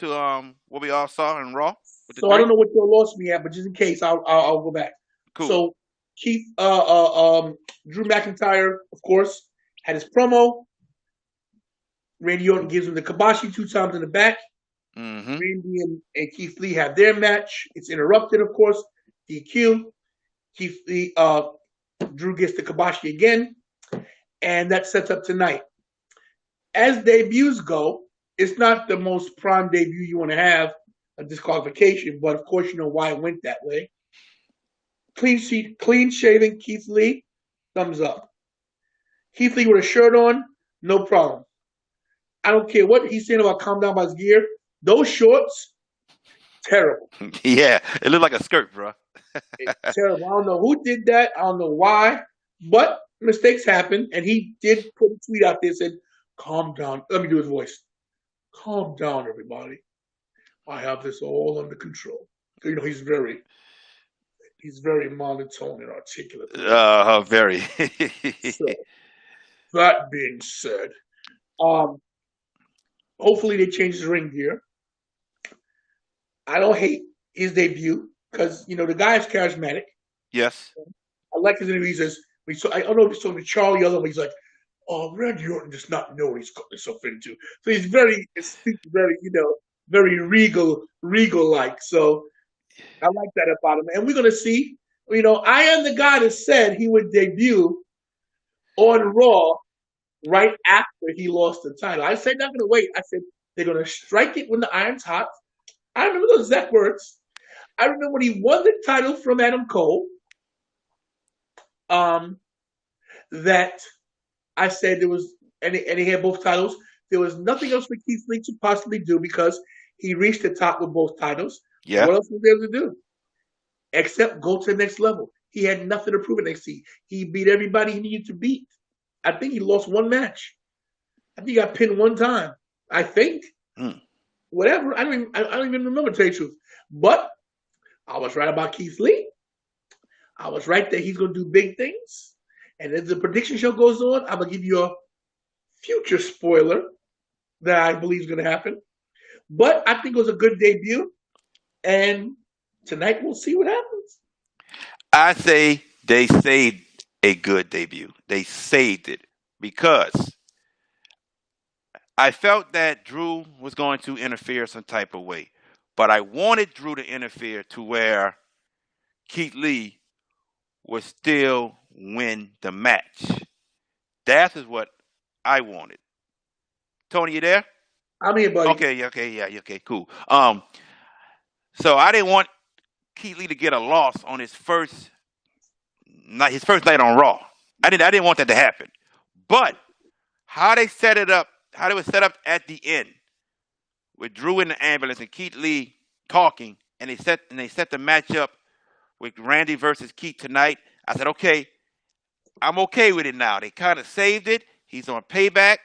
to what we all saw in Raw with the So I three? don't know what you lost me at, but just in case, I'll go back. Cool. So Keith, Drew McIntyre, of course, had his promo. Randy Orton gives him the Kabashi 2 times in the back. Mm-hmm. Randy and Keith Lee have their match. It's interrupted, of course. DQ. Keith Lee, Drew gets the Kabashi again, and that sets up tonight. As debuts go, it's not the most prime debut you want to have, a disqualification, but of course you know why it went that way. Clean shaven Keith Lee, thumbs up. Keith Lee with a shirt on, no problem. I don't care what he's saying about calm down about his gear. Those shorts, terrible. Yeah, it looked like a skirt, bro. Terrible. I don't know who did that. I don't know why, but mistakes happen. And he did put a tweet out there that said, calm down. Let me do his voice. Calm down, everybody. I have this all under control. You know, he's very monotone and articulate. Very. So that being said, um, hopefully they change his ring gear. I don't hate his debut because you know the guy is charismatic. Yes. I like his interview. He says, I don't know if he's talking to Charlie Other, but he's like, "Oh, Randy Orton does not know what he's got himself into." So he's very, very regal like. So I like that about him, and we're gonna see. You know, I am the guy that said he would debut on Raw right after he lost the title. I said not gonna wait. I said they're gonna strike it when the iron's hot. I remember those exact words. I remember when he won the title from Adam Cole. Um, that I said there was, and he had both titles. There was nothing else for Keith Lee to possibly do because he reached the top with both titles. Yeah. What else was there to do except go to the next level? He had nothing to prove at NXT. He beat everybody he needed to beat. I think he lost one match. I think he got pinned one time. I think. Mm. Whatever. I don't even remember to tell you the truth. But I was right about Keith Lee. I was right that he's going to do big things. And as the prediction show goes on, I'm going to give you a future spoiler that I believe is going to happen. But I think it was a good debut. And tonight we'll see what happens. I say they saved a good debut. They saved it because I felt that Drew was going to interfere some type of way, but I wanted Drew to interfere to where Keith Lee would still win the match. That is what I wanted. Tony, you there? I'm here, buddy. Okay, yeah, okay, cool. So I didn't want Keith Lee to get a loss on his first night on Raw. I didn't want that to happen. But how they set it up, how they were set up at the end with Drew in the ambulance and Keith Lee talking, and they set the match up with Randy versus Keith tonight. I said, okay, I'm okay with it now. They kind of saved it. He's on payback.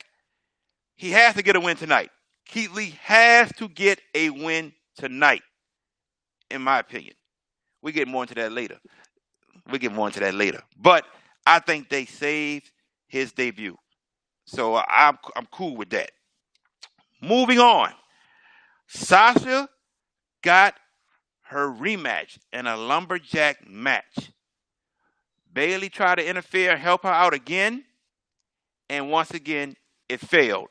He has to get a win tonight. Keith Lee has to get a win tonight, in my opinion. We get more into that later. But I think they saved his debut. So I'm cool with that. Moving on. Sasha got her rematch in a lumberjack match. Bayley tried to interfere, help her out again, and once again it failed.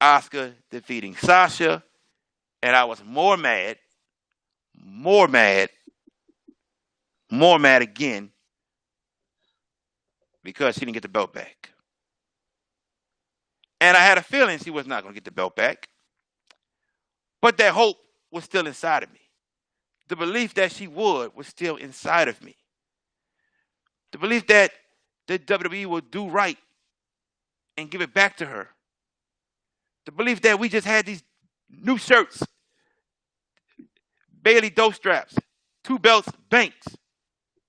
Asuka defeating Sasha, and I was more mad, more mad, more mad again because she didn't get the belt back. And I had a feeling she was not going to get the belt back. But that hope was still inside of me. The belief that she would was still inside of me. The belief that the WWE would do right and give it back to her. The belief that we just had these new shirts, Bayley dope straps, 2 belts, Banks,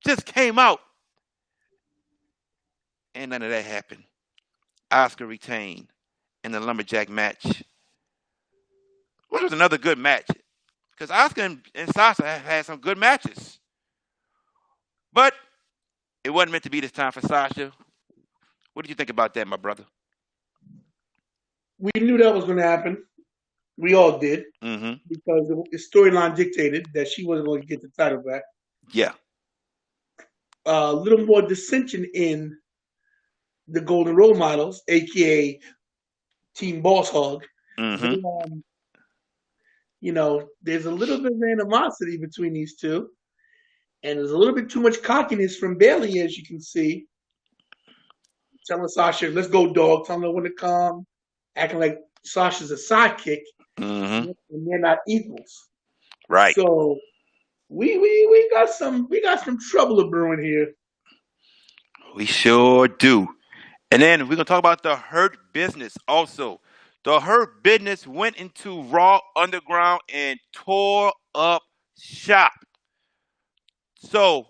just came out. And none of that happened. Asuka retained in the lumberjack match, which was another good match. Because Asuka and Sasha have had some good matches. But it wasn't meant to be this time for Sasha. What did you think about that, my brother? We knew that was going to happen. We all did Mm-hmm. because the storyline dictated that she wasn't going to get the title back. Yeah. A little more dissension in the Golden Role Models, aka Team Boss Hog. They, Mm-hmm. there's a little bit of animosity between these two, and there's a little bit too much cockiness from Bailey, as you can see, telling Sasha, "Let's go, dog," telling her when to come, acting like Sasha's a sidekick, Mm-hmm. and they're not equals. Right. So we got some trouble brewing here. We sure do. And then we're gonna talk about the Hurt Business also. The Hurt Business went into Raw Underground and tore up shop. So,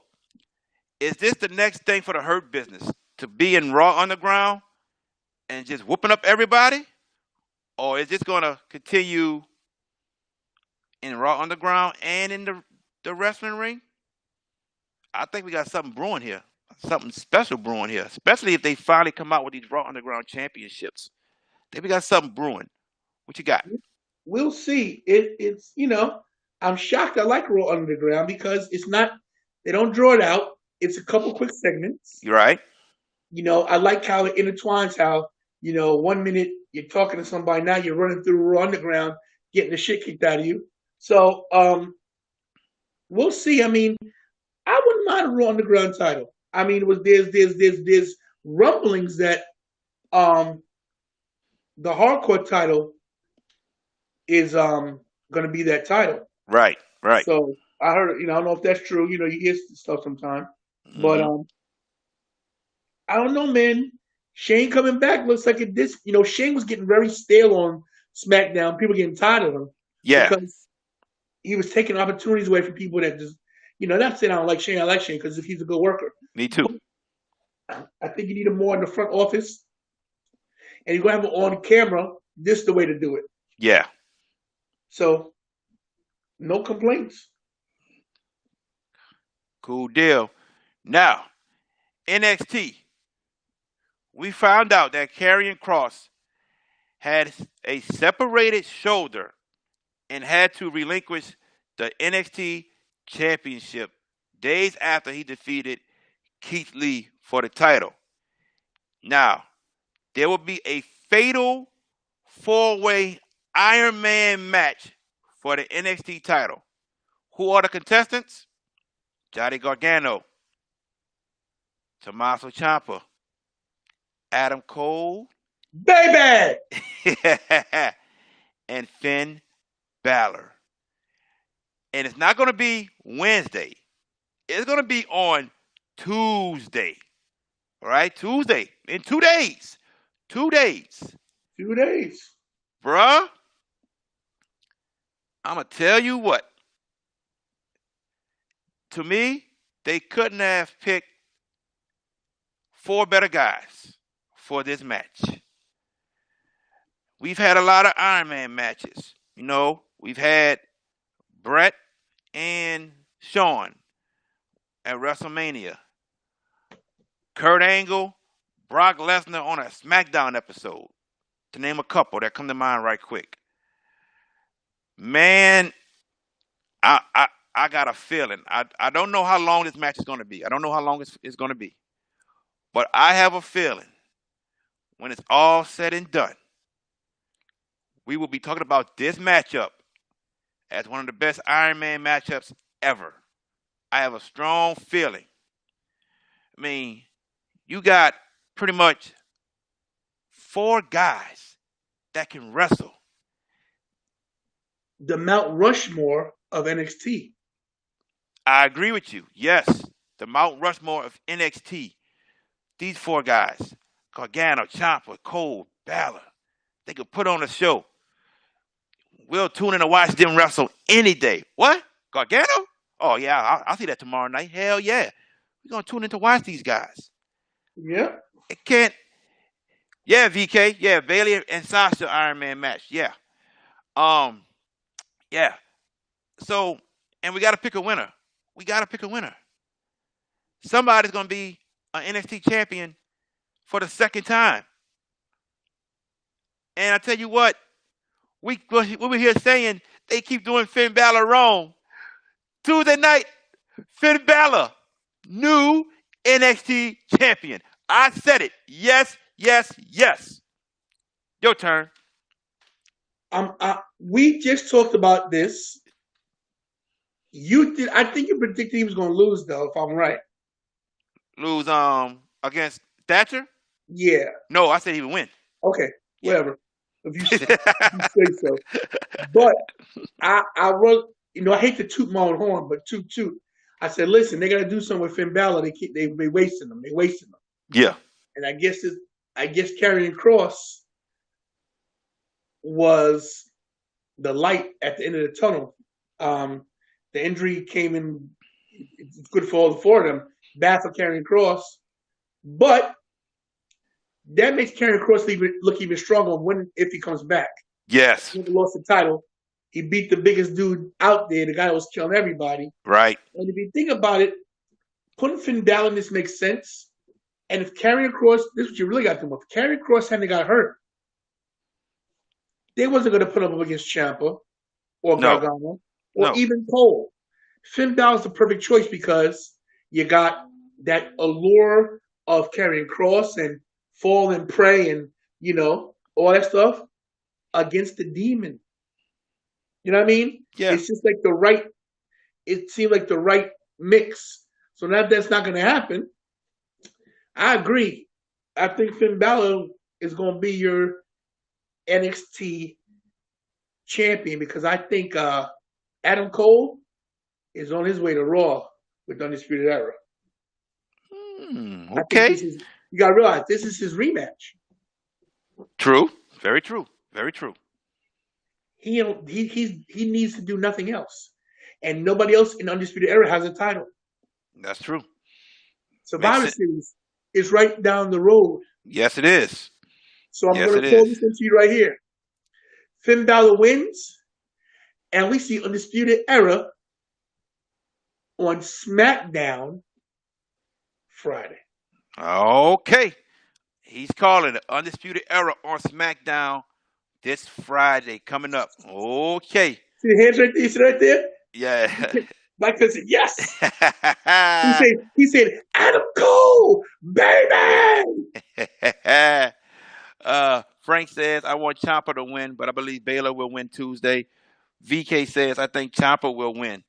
is this the next thing for the Hurt Business? To be in Raw Underground and just whooping up everybody? Or is this gonna continue in Raw Underground and in the wrestling ring? I think we got something brewing here. Something special brewing here. Especially if they finally come out with these Raw Underground championships. I think we got something brewing. What you got? We'll see. It's I'm shocked. I like Raw Underground because it's not. They don't draw it out. It's a couple quick segments. You right? I like how it intertwines. How 1 minute you're talking to somebody, now you're running through Raw Underground, getting the shit kicked out of you. So we'll see. I mean, I wouldn't mind a Raw Underground title. I mean, it was there's rumblings that um the Hardcore title is going to be that title. Right, right. So I heard, I don't know if that's true. You hear stuff sometimes, but Mm-hmm. I don't know, man. Shane coming back looks like it. Shane was getting very stale on SmackDown. People getting tired of him Yeah, because he was taking opportunities away from people that just, not saying I don't like Shane. I like Shane because he's a good worker. me too. But I think you need him more in the front office, and you're gonna have him on camera. This is the way to do it. Yeah. So no complaints. Cool deal. Now, NXT. We found out that Karrion Kross had a separated shoulder and had to relinquish the NXT championship days after he defeated Keith Lee for the title. Now, there will be a fatal four-way Ironman match for the NXT title. Who are the contestants? Johnny Gargano, Tommaso Ciampa, Adam Cole, Baby! and Finn Balor. And it's not going to be Wednesday. It's going to be on Tuesday. All right? Tuesday. In 2 days. 2 days. 2 days. Bruh, I'm going to tell you what. To me, they couldn't have picked 4 better guys for this match. We've had a lot of Iron Man matches. We've had Brett and Shawn at WrestleMania. Kurt Angle, Brock Lesnar on a Smackdown episode. To name a couple that come to mind right quick. Man, I got a feeling. I don't know how long this match is going to be. I don't know how long it's going to be. But I have a feeling when it's all said and done, we will be talking about this matchup as one of the best Iron Man matchups ever. I have a strong feeling. I mean, you got pretty much 4 guys that can wrestle. The Mount Rushmore of NXT. I agree with you. Yes, the Mount Rushmore of NXT. These 4 guys, Gargano, Ciampa, Cole, Balor, they could put on a show. We'll tune in to watch them wrestle any day. What? Gargano? Oh, yeah, I'll see that tomorrow night. Hell yeah. We're going to tune in to watch these guys. Yeah. It can't. Yeah, VK. Yeah, Bailey and Sasha Iron Man match. Yeah. Yeah. So, and we got to pick a winner. We got to pick a winner. Somebody's going to be an NXT champion for the second time. And I tell you what, we were here saying they keep doing Finn Balor wrong. Tuesday night, Finn Balor, new NXT champion. I said it. Yes, yes, yes. Your turn. We just talked about this. You did. I think you predicted he was going to lose, though. If I'm right. Lose against Thatcher? Yeah. No, I said he would win. Okay. Yeah. Whatever. If you say so. But I wrote. I hate to toot my own horn, but toot. I said, listen, they got to do something with Finn Balor. They wasting them. They wasting them. Yeah. And I guess Karrion Kross was the light at the end of the tunnel. The injury came in. It's good for all four of them. Bad for Karrion Kross, but that makes Karrion Kross look even stronger if he comes back. Yes. He lost the title. He beat the biggest dude out there, the guy that was killing everybody. Right. And if you think about it, putting Finn Balor in this makes sense. And if Karrion Kross, this is what you really got to do. If Karrion Kross hadn't got hurt, they wasn't going to put him up against Ciampa or Gargano or even Cole. Finn Balor's the perfect choice because you got that allure of Karrion Kross and fall and pray and all that stuff against the demon. You know what I mean? Yeah. It's just like it seemed like the right mix. So now that's not going to happen. I agree. I think Finn Balor is going to be your NXT champion because I think Adam Cole is on his way to Raw with Undisputed Era. Okay. You got to realize this is his rematch. True. Very true. Very true. He needs to do nothing else, and nobody else in Undisputed Era has a title. That's true. Survivor Series is right down the road. Yes, it is. So I'm going to call this into you right here. Finn Balor wins, and we see Undisputed Era on SmackDown Friday. Okay. He's calling it Undisputed Era on SmackDown this Friday coming up. Okay. See the hands right there? You see right there? Yeah. Mike said yes. he said, Adam Cole, baby. Frank says, I want Ciampa to win, but I believe Baylor will win Tuesday. VK says, I think Ciampa will win,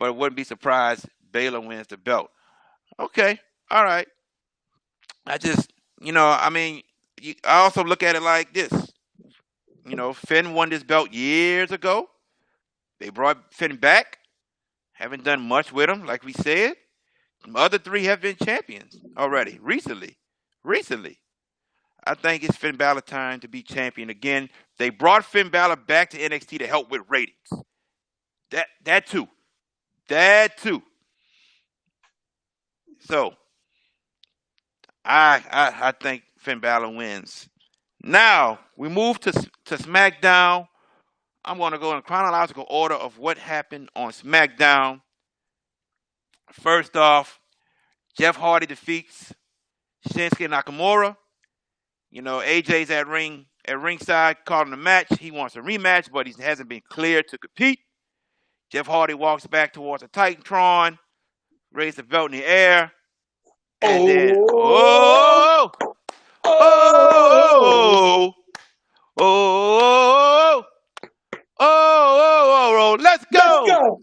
but I wouldn't be surprised Baylor wins the belt. Okay. All right. I just, I also look at it like this. Finn won this belt years ago. They brought Finn back. Haven't done much with him, like we said. The other three have been champions already, recently. I think it's Finn Balor time to be champion again. They brought Finn Balor back to NXT to help with ratings. That too. So, I think Finn Balor wins. Now, we move to SmackDown. I'm going to go in chronological order of what happened on SmackDown. First off, Jeff Hardy defeats Shinsuke Nakamura. AJ's at ringside calling the match. He wants a rematch, but he hasn't been cleared to compete. Jeff Hardy walks back towards the Titantron, raises the belt in the air, and then let's go.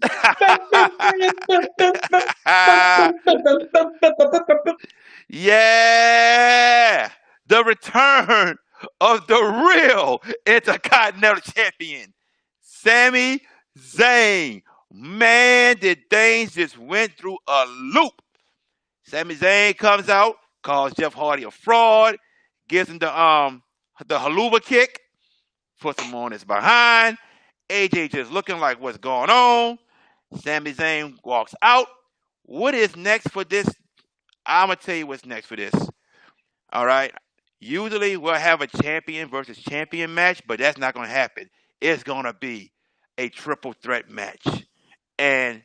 Yeah, the return of the real Intercontinental Champion, Sami Zayn. Man, did things just went through a loop. Sami Zayn comes out, calls Jeff Hardy a fraud, gives him the haluva kick, puts him on his behind. AJ just looking like what's going on. Sami Zayn walks out. What is next for this? I'm going to tell you what's next for this. All right? Usually we'll have a champion versus champion match, but that's not going to happen. It's going to be a triple threat match. And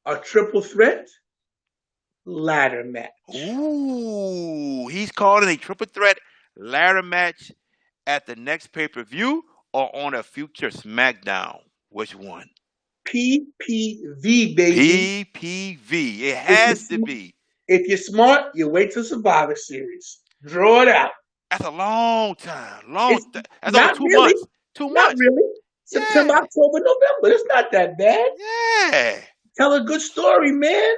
a triple threat ladder match. Ooh, he's calling a triple threat ladder match. at the next pay-per-view or on a future SmackDown? Which one? PPV, baby. PPV. It If has to you're, be. if you're smart, you wait till Survivor Series. Draw it out. That's a long time. It's That's over not 2 months. really. 2 months. Not really. September, Yeah. October, November. It's not that bad. Yeah. Tell a good story, man.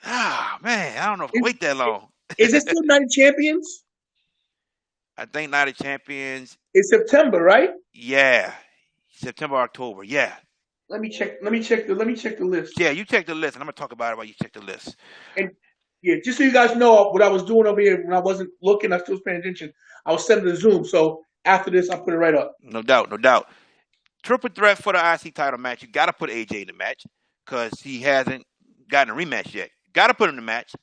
Ah, man. I don't know if I can Is, wait that long. is it still Night of Champions? I think Night of Champions. It's September, right? Yeah. September, October. Yeah. Let me check. Let me check the list. Yeah, you check the list, and I'm gonna talk about it while you check the list. And yeah, just so you guys know what I was doing over here when I wasn't looking, I still was paying attention. I was sending the Zoom. So after this, I'll put it right up. No doubt, no doubt. Triple threat for the IC title match. You got to put AJ in the match because he hasn't gotten a rematch yet. Got to put him in the match.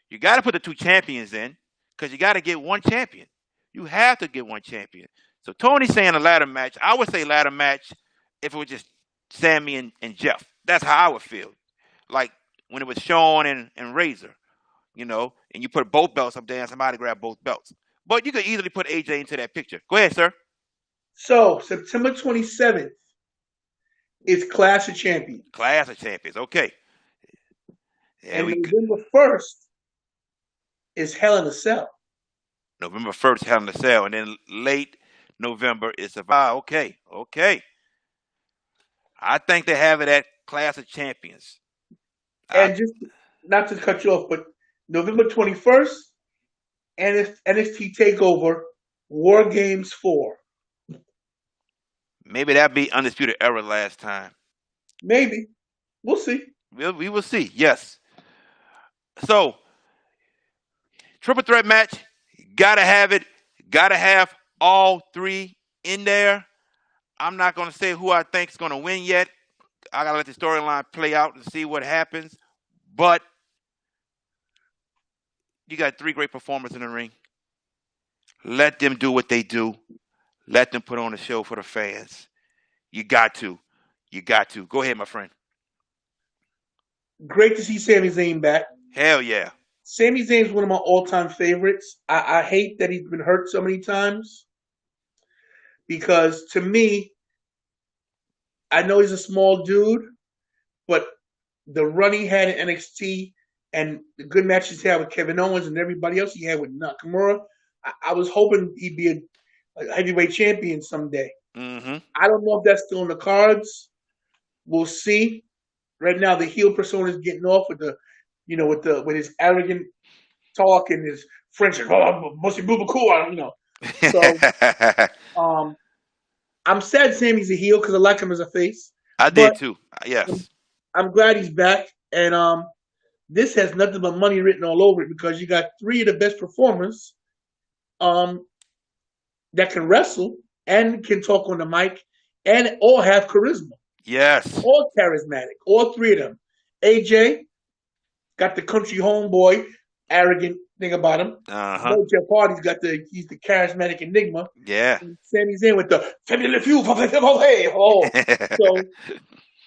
You got to put the two champions in because you got to get one champion. You have to get one champion. So Tony's saying a ladder match. I would say ladder match if it was just Sammy and Jeff. That's how I would feel. Like when it was Shawn and Razor, and you put both belts up there and somebody grab both belts. But you could easily put AJ into that picture. Go ahead, sir. So September 27th is Clash of Champions. Clash of Champions. Okay. Yeah, And November 1st is Hell in a Cell. November 1st, Hell in a Cell. And then late November is Survivor. Okay. I think they have it at Clash of Champions. And just not to cut you off, but November 21st, NXT Takeover War Games 4. Maybe that'd be Undisputed Era last time. Maybe. We'll see. We will see. Yes. So, triple threat match. Gotta have it. Gotta have all three in there. I'm not going to say who I think is going to win yet. I got to let the storyline play out and see what happens. But you got three great performers in the ring. Let them do what they do. Let them put on a show for the fans. You got to. Go ahead, my friend. Great to see Sami Zayn back. Hell yeah. Sami Zayn is one of my all-time favorites. I hate that he's been hurt so many times because to me, I know he's a small dude, but the run he had in NXT and the good matches he had with Kevin Owens and everybody else he had with Nakamura, I was hoping he'd be a heavyweight champion someday. Mm-hmm. I don't know if that's still in the cards. We'll see. Right now, the heel persona is getting off with with his arrogant talk and his French, cool, So, I'm sad Sammy's a heel because I like him as a face. I did too. Yes. I'm glad he's back, and this has nothing but money written all over it because you got three of the best performers, that can wrestle and can talk on the mic and all have charisma. Yes. All charismatic. All three of them. AJ got the country homeboy, arrogant thing about him. Uh-huh. Jeff Hardy's got he's the charismatic enigma. Yeah. And Sami Zayn with the so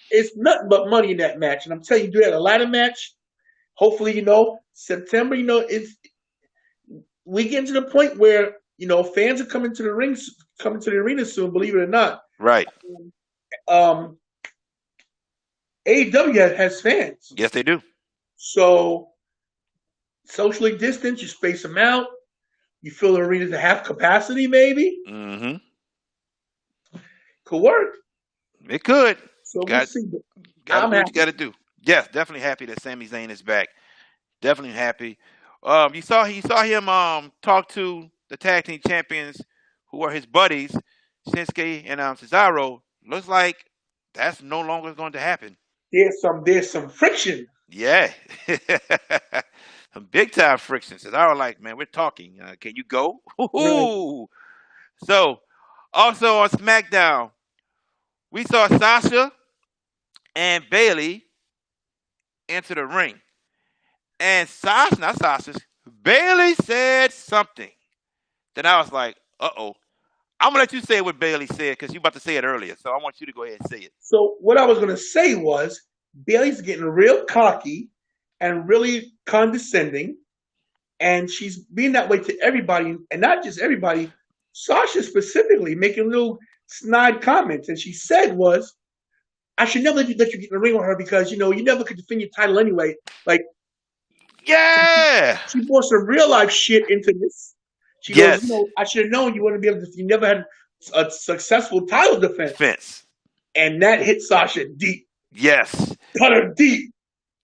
it's nothing but money in that match. And I'm telling you, do that a ladder match. Hopefully, September, we get to the point where, fans are coming to the arena soon, believe it or not. Right. AEW has fans. Yes, they do. So, socially distanced, you space them out. You fill the arena to half capacity, maybe. Mm-hmm. Could work. It could. So we'll see. Got to do what you got to do. Yes, definitely happy that Sami Zayn is back. Definitely happy. You saw him talk to the tag team champions who are his buddies, Shinsuke and Cesaro. Looks like that's no longer going to happen. There's some friction. Yeah. Some big time friction. Cesaro like, man, we're talking. Can you go? Right. So, also on SmackDown, we saw Sasha and Bayley enter the ring. And Bayley said something. Then I was like, uh-oh. I'm going to let you say what Bayley said because you about to say it earlier. So I want you to go ahead and say it. So what I was going to say was Bayley's getting real cocky and really condescending. And she's being that way to everybody. And not just everybody, Sasha specifically making little snide comments, and she said was, "I should never let you get in the ring with her because you never could defend your title anyway." Like Yeah. she brought some real life shit into this. She goes, Yes. I should have known you wouldn't be able to. You never had a successful title defense, Defense. and that hit Sasha deep, Yes. cut her deep.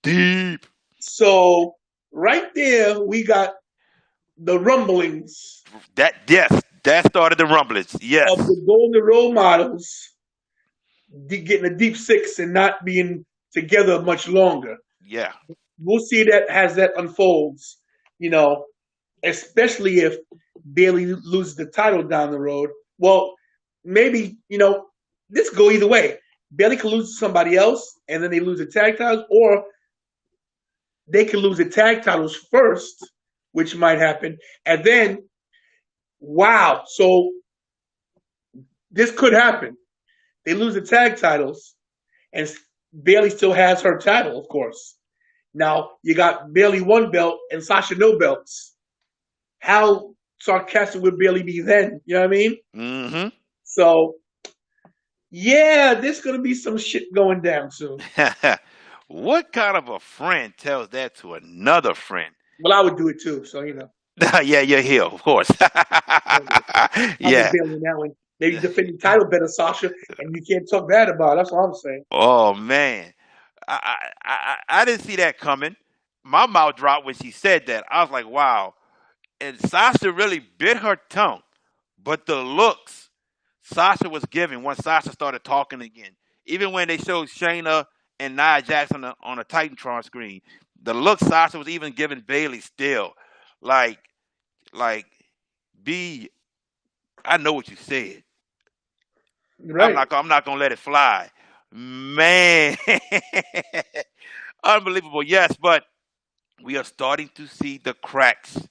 Deep. So right there, we got the rumblings That started the rumblings. Yes. of the golden role models getting a deep six and not being together much longer. Yeah. We'll see that as that unfolds, especially if Bailey loses the title down the road. Well, maybe, this go either way. Bailey can lose to somebody else and then they lose the tag titles, or they can lose the tag titles first, which might happen. And then, wow, so this could happen. They lose the tag titles, and Bailey still has her title, of course. Now you got Bailey one belt and Sasha no belts. How sarcastic would Bailey be then? You know what I mean? Mm-hmm. So yeah, there's gonna be some shit going down soon. What kind of a friend tells that to another friend? Well, I would do it too. So Yeah, you're here, of course. I'll get Yeah. Bailey in that one. Maybe defend the title better, Sasha, and you can't talk bad about it. That's what I'm saying. Oh man, I didn't see that coming. My mouth dropped when she said that. I was like, wow. And Sasha really bit her tongue, but the looks Sasha was giving once Sasha started talking again, even when they showed Shayna and Nia Jax on a Titantron screen, the look Sasha was even giving Bailey still, like like B. I know what you said. Right. I'm not gonna let it fly, man. Unbelievable, yes, but we are starting to see the cracks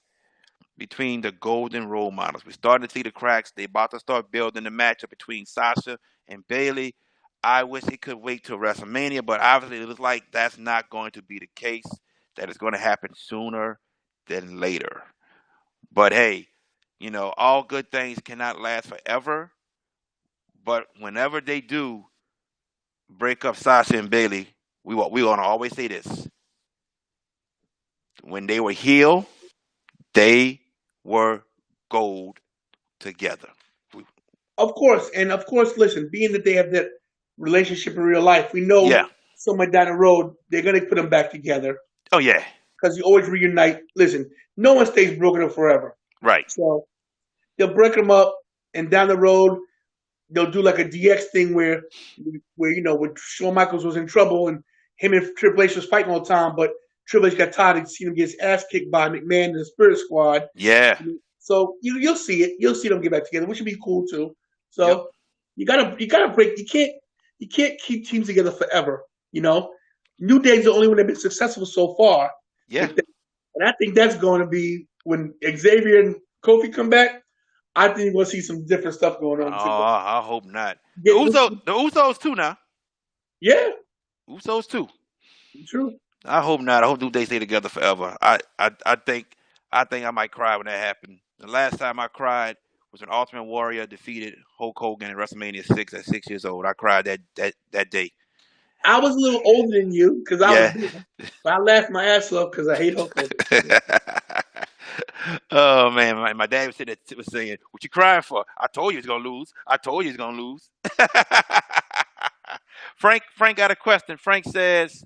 between the golden role models. We're starting to see the cracks. They're about to start building the matchup between Sasha and Bailey. I wish it could wait till WrestleMania, but obviously it looks like that's not going to be the case. That is going to happen sooner than later. But hey, all good things cannot last forever. But whenever they do break up Sasha and Bailey, we want to always say this: when they were heel, they were gold together. Of course, and of course, listen, being that they have that relationship in real life, we know Yeah. somewhere down the road they're gonna put them back together Oh yeah. because you always reunite. Listen, no one stays broken up forever, Right. so they'll break them up, and down the road they'll do like a DX thing where when Shawn Michaels was in trouble and him and Triple H was fighting all the time, but Triple H got tired of seeing him get his ass kicked by McMahon and the Spirit Squad. Yeah. So you'll see it. You'll see them get back together, which would be cool too. So Yep. you gotta break. You can't keep teams together forever. New Day's the only one that's been successful so far. Yeah. And I think that's going to be when Xavier and Kofi come back. I think we'll see some different stuff going Oh, on too. I hope not. Get, The Usos too now. yeah, Usos too. true. I hope not. I hope they stay together forever. I think I might cry when that happened. The last time I cried was when Ultimate Warrior defeated Hulk Hogan at WrestleMania 6 at 6 years old. I cried that day. I was a little older than you because I was Yeah. big, but I laughed my ass off because I hate Hulk Hogan. Oh man, my dad was saying, "What you crying for?" I told you he's gonna lose. I told you he's gonna lose. Frank got a question. Frank says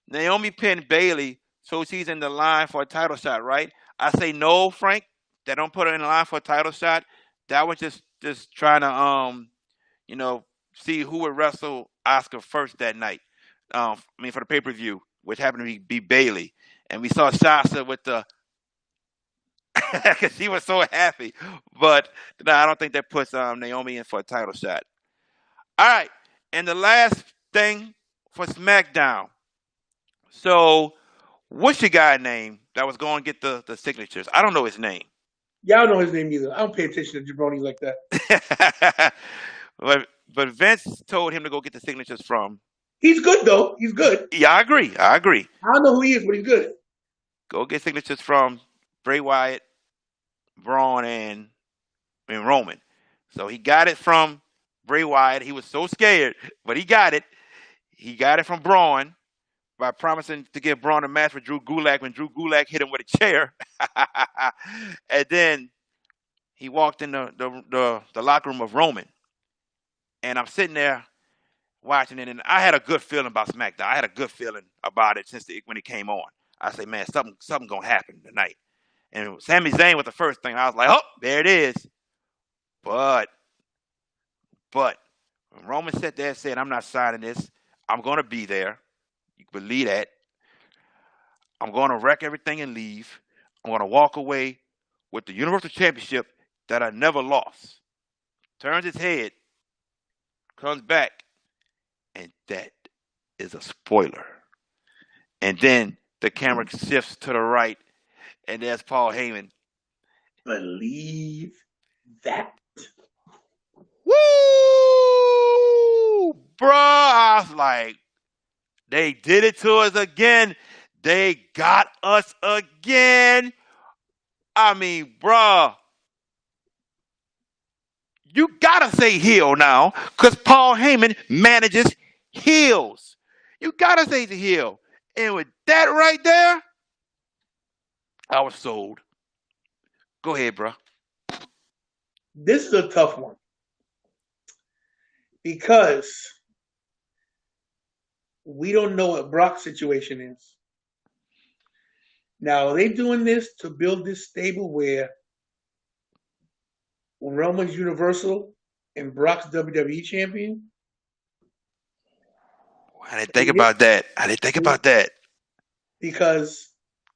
Naomi pinned Bailey, so she's in the line for a title shot, right? I say no, Frank. They don't put her in the line for a title shot. That was just trying to you know, see who would wrestle Oscar first that night. For the pay per view, which happened to be Bailey, and we saw Sasha with the because she was so happy. But no, I don't think that puts Naomi in for a title shot. All right, and the last thing for SmackDown. So, what's your guy name that was going to get the signatures? I don't know his name. Yeah, I don't know his name either. I don't pay attention to jabronis like that. but Vince told him to go get the signatures from. He's good though. He's good. Yeah, I agree. I don't know who he is, but he's good. Go get signatures from Bray Wyatt, Braun, and in Roman. So he got it from Bray Wyatt. He was so scared, but he got it. He got it from Braun by promising to give Braun a match with Drew Gulak when Drew Gulak hit him with a chair. And then he walked in the locker room of Roman. And I'm sitting there watching it, and I had a good feeling about SmackDown. I had a good feeling about it when it came on. I say, man, something gonna happen tonight. And Sami Zayn was the first thing. I was like, oh, there it is. But when Roman sat there and said, I'm not signing this. I'm gonna be there. You can believe that. I'm gonna wreck everything and leave. I'm gonna walk away with the Universal Championship that I never lost. Turns his head, comes back, and that is a spoiler. And then the camera shifts to the right, and there's Paul Heyman. Believe that. Woo! Bruh! I was like, they did it to us again. They got us again. I mean, bruh. You gotta say heel now, because Paul Heyman manages heels. You gotta say the heel. And with that right there, I was sold. Go ahead, bro. This is a tough one. Because we don't know what Brock's situation is. Now, are they doing this to build this stable where Roman's Universal and Brock's WWE champion? I didn't think about that. Because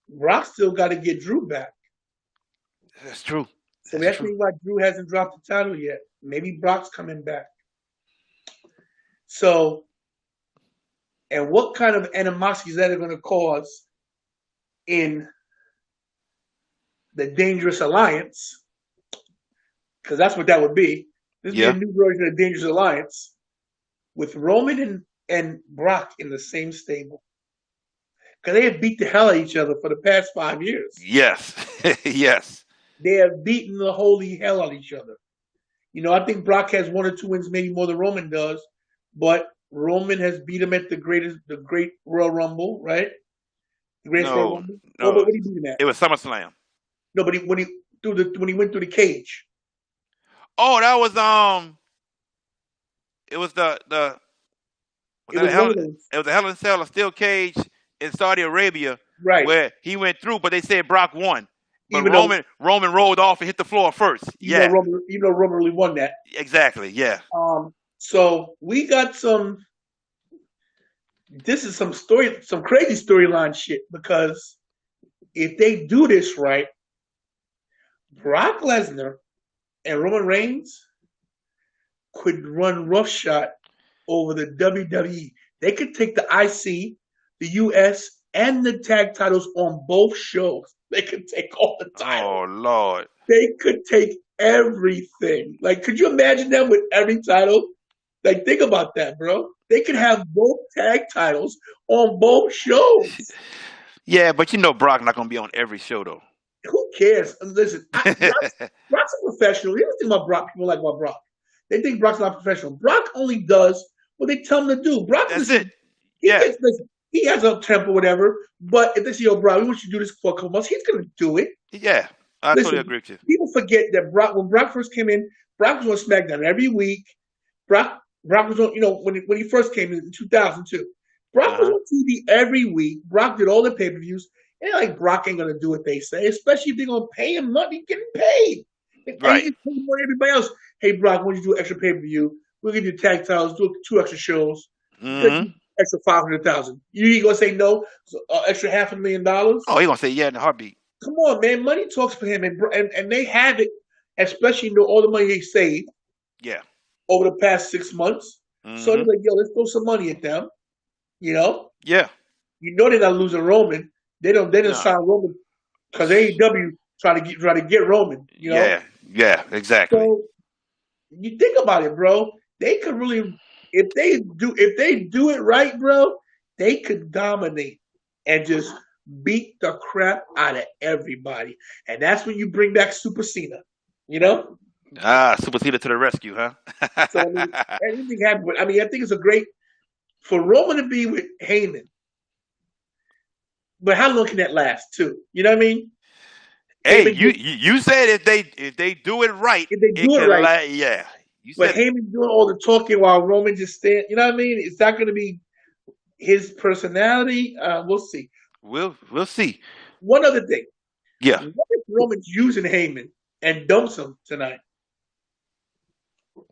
Brock still got to get Drew back. That's true. So that's maybe why Drew hasn't dropped the title yet. Maybe Brock's coming back. So, and what kind of animosity is that going to cause in the Dangerous Alliance? Because that's what that would be. This would be a new version of the Dangerous Alliance with Roman and Brock in the same stable. Because they have beat the hell out of each other for the past 5 years. Yes. Yes. They have beaten the holy hell out of each other. You know, I think Brock has 1 or 2 wins, maybe more than Roman does. But Roman has beat him at the Great Royal Rumble, right? The greatest Royal Rumble. No, what did he beat him at? It was SummerSlam. No, but when he went through the cage. Oh, that was It was the it was a Hell in a Cell, a steel cage in Saudi Arabia, right? Where he went through, but they said Brock won. But Roman rolled off and hit the floor first. Even though Roman really won that. Exactly. Yeah. So we got some. This is some crazy storyline shit, because if they do this right, Brock Lesnar and Roman Reigns could run roughshod over the WWE. They could take the IC, the US, and the tag titles on both shows. They could take all the titles. Oh, Lord. They could take everything. Like, could you imagine them with every title? Like, think about that, bro. They could have both tag titles on both shows. Yeah, but you know Brock's not going to be on every show, though. Who cares? Listen, Brock's a professional. Here's the thing about Brock. People like about Brock. They think Brock's not professional. Brock only does what they tell him to do. Brock, that's it. He has a temper, whatever. But if they say, "Yo, Brock, we want you to do this for a couple months," he's going to do it. Yeah, I totally agree with you. People forget that when Brock first came in, Brock was on SmackDown every week. Brock was on, when he first came in 2002. Brock was on TV every week. Brock did all the pay-per-views. And like Brock ain't gonna do what they say, especially if they're gonna pay him money, getting paid. Right. He's paying more than everybody else. Hey, Brock, when you do extra pay-per-view, we'll give you tag titles, do 2 extra shows, extra $500,000. You ain't gonna say no? Extra $500,000? Oh, he gonna say yeah in a heartbeat. Come on, man. Money talks for him, and they have it, especially all the money they saved. Yeah. Over the past 6 months. So they're like, yo, let's throw some money at them. Yeah. They're not losing Roman. They didn't sign Roman because AEW try to get Roman. Yeah, exactly. So you think about it, bro. They could really, if they do it right, bro, they could dominate and just beat the crap out of everybody. And that's when you bring back Super Cena. Super Cena to the rescue, huh? So I mean, anything happened. But I mean, I think it's a great for Roman to be with Heyman. But how long can that last, too? You know what I mean? Hey, Heyman, you said if they do it right, if they it do it can right, last. Yeah, you but said it. Heyman doing all the talking while Roman just stand. You know what I mean? Is that going to be his personality? We'll see. We'll see. One other thing. Yeah, What if Roman's using Heyman and dumps him tonight?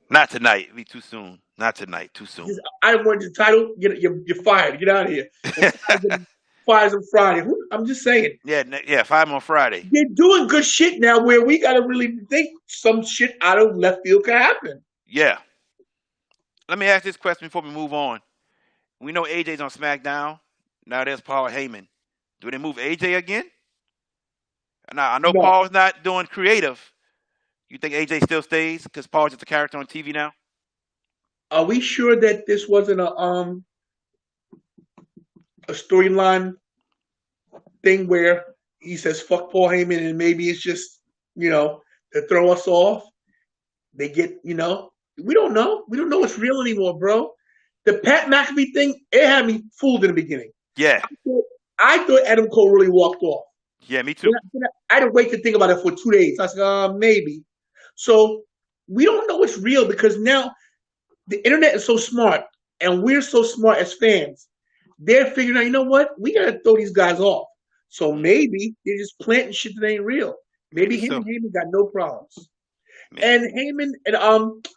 not tonight. It'd be too soon. Not tonight. Too soon. Just, I won the title. You're fired. Get out of here. And fires him Friday. I'm just saying. Yeah. 5 on Friday. They're doing good shit now where we got to really think some shit out of left field can happen. Yeah. Let me ask this question before we move on. We know AJ's on SmackDown. Now there's Paul Heyman. Do they move AJ again? Now I know No. Paul's not doing creative. You think AJ still stays because Paul's just a character on TV now? Are we sure that this wasn't a storyline thing where he says fuck Paul Heyman and maybe it's just, to throw us off? They get, we don't know. We don't know what's real anymore, bro. The Pat McAfee thing, it had me fooled in the beginning. Yeah. I thought Adam Cole really walked off. Yeah, me too. I had to wait to think about it for 2 days. I said, maybe. So we don't know what's real because now the internet is so smart and we're so smart as fans. They're figuring out, you know what? We got to throw these guys off. So maybe they're just planting shit that ain't real. Maybe him and Heyman got no problems. And Heyman and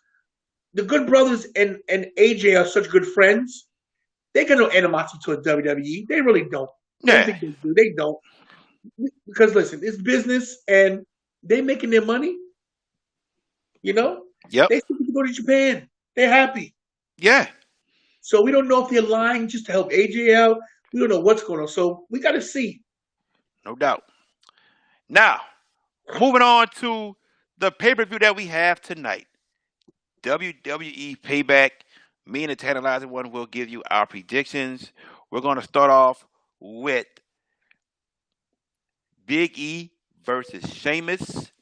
the Good Brothers and AJ are such good friends. They got no animosity to a WWE. They really don't. I don't think they do. They don't. Because listen, it's business and they making their money. Yep. They still get to go to Japan. They're happy. Yeah. So we don't know if they're lying just to help AJ out. We don't know what's going on. So we got to see. No doubt. Now, moving on to the pay-per-view that we have tonight. WWE Payback. Me and the Tantalizing One will give you our predictions. We're going to start off with Big E versus Sheamus.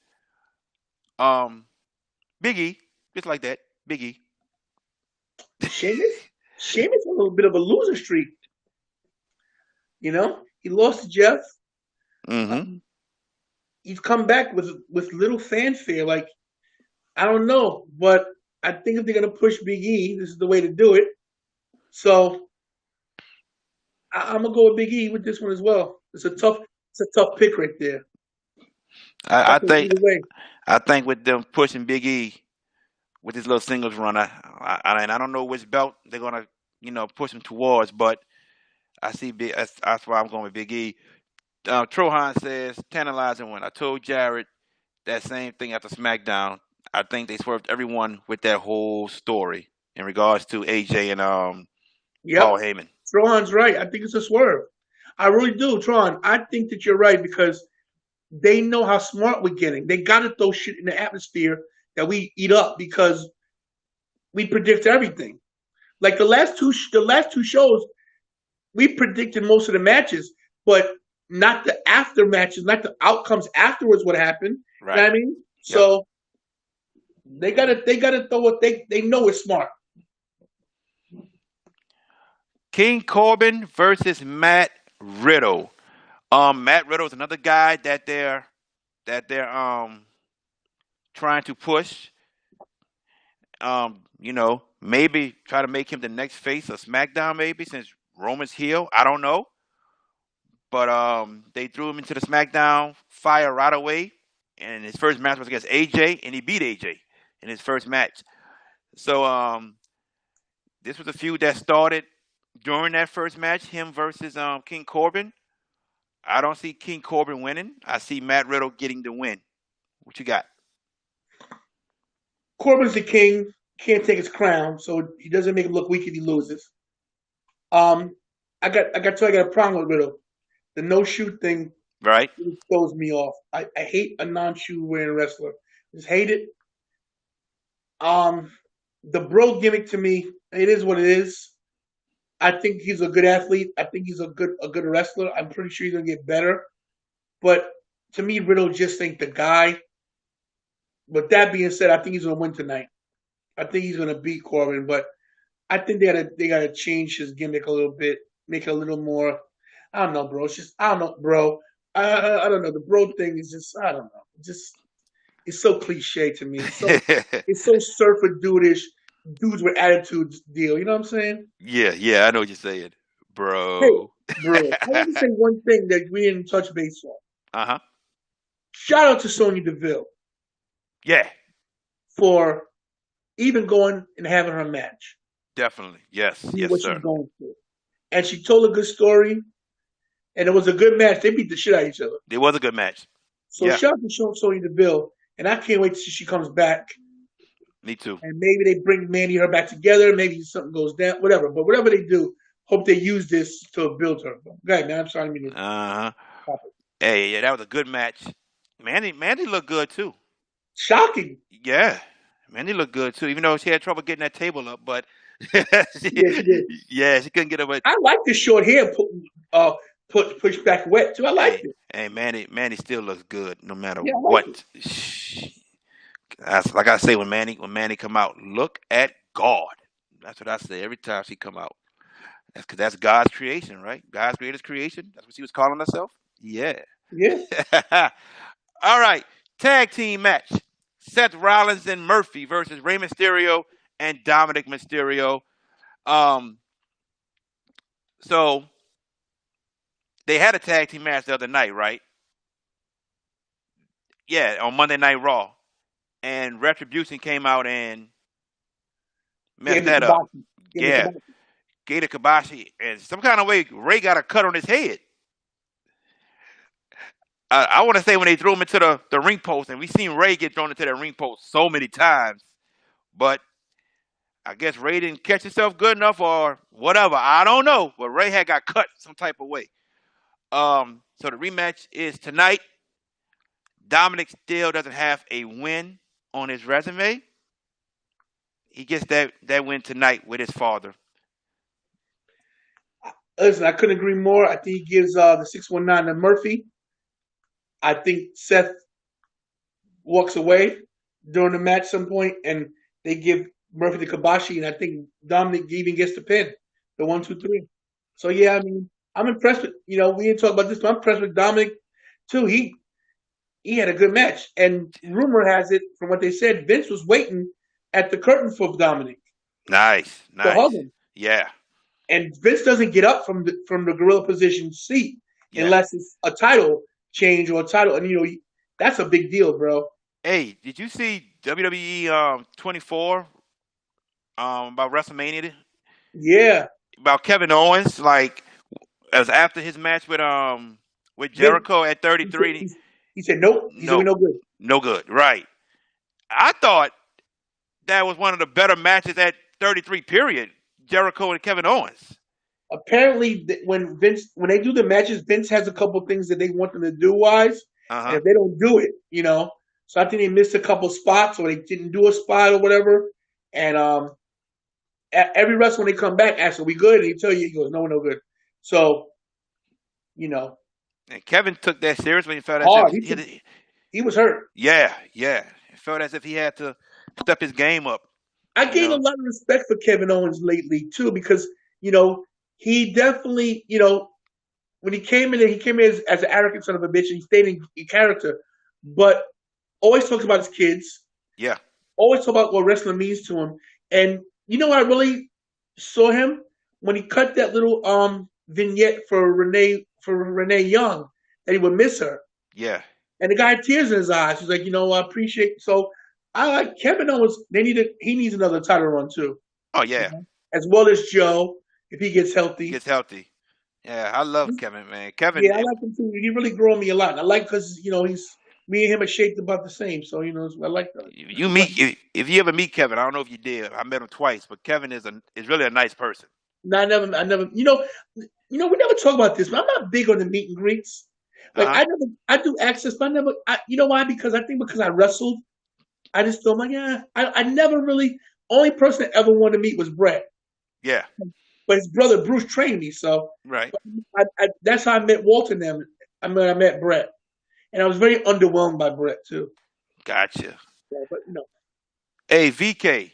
Big E, just like that. Big E. Sheamus a little bit of a loser streak. He lost to Jeff. Mm-hmm. He's come back with little fanfare. Like, I don't know, but I think if they're gonna push Big E, this is the way to do it. So I'm gonna go with Big E with this one as well. It's a tough pick right there. I think with them pushing Big E with this little singles run, I don't know which belt they're gonna push him towards, but I see big. That's why I'm going with Big E. Trohan says tantalizing one. I told Jared that same thing after SmackDown. I think they swerved everyone with that whole story in regards to AJ and Paul Heyman. Trohan's right. I think it's a swerve. I really do, Trohan. I think that you're right because they know how smart we're getting. They got to throw shit in the atmosphere that we eat up because we predict everything. Like the last two shows, we predicted most of the matches, but not the after matches, not the outcomes afterwards. What happened? Right. You know what I mean? Yep. So they gotta throw what they know is smart. King Corbin versus Matt Riddle. Matt Riddle is another guy that they're trying to push. Maybe try to make him the next face of SmackDown, maybe since Roman's heel. I don't know. But they threw him into the SmackDown fire right away. And his first match was against AJ, and he beat AJ in his first match. So this was a feud that started during that first match, him versus King Corbin. I don't see King Corbin winning. I see Matt Riddle getting the win. What you got? Corbin's the king. Can't take his crown, so he doesn't make him look weak if he loses. I got a problem with Riddle. The no shoe thing, right, really throws me off. I hate a non-shoe wearing wrestler. Just hate it. The bro gimmick to me, it is what it is. I think he's a good athlete. I think he's a good wrestler. I'm pretty sure he's gonna get better. But to me, Riddle just ain't the guy. But that being said, I think he's gonna win tonight. I think he's gonna beat Corbin, but I think they gotta change his gimmick a little bit, make it a little more. I don't know, bro. It's just I don't know, bro. I don't know. The bro thing is just I don't know. It's so cliche to me. It's so surfer dudish, dudes with attitudes deal. You know what I'm saying? Yeah, I know what you're saying, Hey, bro. bro. I want to say one thing that we didn't touch base on. Uh-huh. Shout out to Sonya Deville Yeah, for even going and having her match, definitely. Yes, doing yes, what she's sir. going through, and she told a good story, and it was a good match. They beat the shit out of each other. It was a good match. So Yeah, shout out to Sonya Deville, and I can't wait till she comes back, me too. and maybe they bring Mandy and her back together. Maybe something goes down, whatever. But whatever they do, hope they use this to build her. Okay, man, I'm sorry, I didn't mean to Uh-huh. stop it. Hey, yeah, that was a good match. Mandy looked good too. Shocking. Yeah, Mandy looked good too. Even though she had trouble getting that table up, but she, Yeah, she did. yeah, she couldn't get it. But I like the short hair push back wet too. I liked hey, it. hey, Mandy still looks good no matter Yeah, I liked it. what. That's like I say when Mandy come out, look at God. That's what I say every time she come out. That's because that's God's creation, right? God's greatest creation. That's what she was calling herself. Yeah. Yeah. All right. Tag team match. Seth Rollins and Murphy versus Rey Mysterio and Dominic Mysterio. Um, so they had a tag team match the other night, right? Yeah, on Monday Night Raw. And Retribution came out and Gave messed the that up. kibosh. Gave the Yeah. kibosh. Gator Kabashi. And some kind of way, Ray got a cut on his head. I want to say when they threw him into the ring post, and we seen Ray get thrown into that ring post so many times, but I guess Ray didn't catch himself good enough or whatever. I don't know, but Ray had got cut some type of way. So the rematch is tonight. Dominic still doesn't have a win on his resume. He gets that win tonight with his father. Listen, I couldn't agree more. I think he gives the 619 to Murphy. I think Seth walks away during the match some point, and they give Murphy the Kabashi, and I think Dominic even gets the pin, the 1, 2, 3. So yeah, I mean, I'm impressed with. We didn't talk about this, but I'm impressed with Dominic too. He had a good match, and rumor has it, from what they said, Vince was waiting at the curtain for Dominic Nice, to hug nice. him, Yeah, and Vince doesn't get up from the gorilla position seat yeah. unless it's a title change or a title, and that's a big deal, bro. Hey, did you see WWE 24 about WrestleMania Yeah, about Kevin Owens? Like as after his match with Vince. Jericho at He said, 33. he said nope. He said we No, no good. no good. Right. I thought that was one of the better matches at 33. Period. Jericho and Kevin Owens. Apparently, when they do the matches, Vince has a couple things that they want them to do wise, Uh and huh. if they don't do it, so I think they missed a couple spots or they didn't do a spot or whatever. And every wrestler when they come back asks, "Are we good?" And he tell you, he goes, "No, we're no good." So you know, And Kevin took that seriously. He felt as if hard. He was hurt. yeah. It felt as if he had to step his game up. I You gained a know. lot of respect for Kevin Owens lately too because he definitely when he came in as an arrogant son of a bitch and he stayed in character, but always talked about his kids, Yeah. always talk about what wrestling means to him. And I really saw him when he cut that little vignette for Renee Young that he would miss her. Yeah. And the guy had tears in his eyes. He's like, I appreciate. So I like Kevin Owens. He needs another title run too, Oh yeah. as well as Joe if he gets He healthy. gets healthy. Yeah, I love Kevin, man. Kevin, Yeah, I like him too. He really grew on me a lot. And I like because he's me and him are shaped about the same. So I like that. you meet if you ever meet Kevin, I don't know if you did. I met him twice, but Kevin is really a nice person. No, I never. We never talk about this, but I'm not big on the meet and greets. Uh Like huh. I do access, but I never. You know why? Because I think because I wrestled, I just feel like I never really. Only person that ever wanted to meet was Brett, Yeah. but his brother Bruce trained me, so Right. that's how I met Walter and them. I met Brett, and I was very underwhelmed by Brett too. Gotcha. So, but no. Hey, VK,